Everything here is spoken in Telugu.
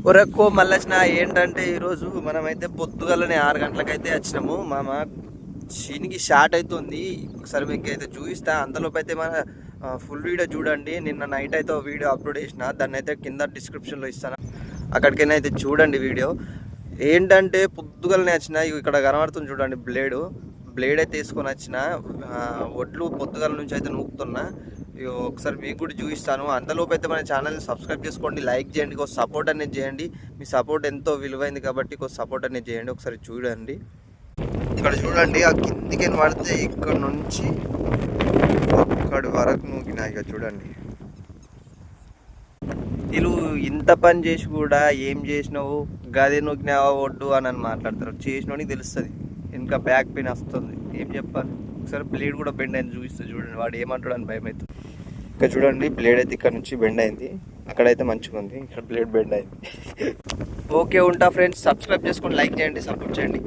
కొరక్కో మళ్ళీ వచ్చిన ఏంటంటే ఈరోజు మనమైతే పొద్దుగలనే 6 గంటలకైతే వచ్చినాము. మామ చీనికి షార్ట్ అవుతుంది. ఒకసారి మీకు అయితే చూపిస్తా. అంతలోపు అయితే మన ఫుల్ వీడియో చూడండి. నిన్న నైట్ అయితే వీడియో అప్లోడ్ చేసిన, దాన్ని అయితే కింద డిస్క్రిప్షన్లో ఇస్తాను, అక్కడికైనా అయితే చూడండి వీడియో. ఏంటంటే పొద్దుగలనే వచ్చిన, ఇక్కడ కనబడుతుంది చూడండి బ్లేడ్ అయితే తీసుకొని వచ్చిన. ఒడ్లు పొద్దుగల నుంచి అయితే నూకుతున్నా. ఒకసారి మీకు కూడా చూపిస్తాను. అంతలోపు అయితే మన ఛానల్ని సబ్స్క్రైబ్ చేసుకోండి, లైక్ చేయండి, కొంచెం సపోర్ట్ అనేది చేయండి. మీ సపోర్ట్ ఎంతో విలువైంది కాబట్టి కొంచెం సపోర్ట్ అనేది చేయండి. ఒకసారి చూడండి, ఇక్కడ చూడండి. ఆ కిందికి పడితే ఇక్కడ నుంచి అక్కడి వరకు నూకినా. ఇక చూడండి, వీళ్ళు ఇంత పని చేసి కూడా ఏం చేసినావు, గది నూకినావా ఒడ్డు అని మాట్లాడతారు. చేసినోనికి తెలుస్తుంది, ఇంకా బ్యాక్ పెయిన్ వస్తుంది, ఏం చెప్పాలి. ఒకసారి బ్లేడ్ కూడా బెండ్ అయింది చూపిస్తుంది చూడండి. వాడు ఏమంటాడు అని భయం అవుతుంది. ఇక్కడ చూడండి, బ్లేడ్ అయితే ఇక్కడ నుంచి బెండ్ అయింది, అక్కడైతే మంచిగా ఉంది, ఇక్కడ బ్లేడ్ బెండ్ అయింది. ఓకే, ఉంటా ఫ్రెండ్స్. సబ్స్క్రైబ్ చేసుకోండి, లైక్ చేయండి, సపోర్ట్ చేయండి.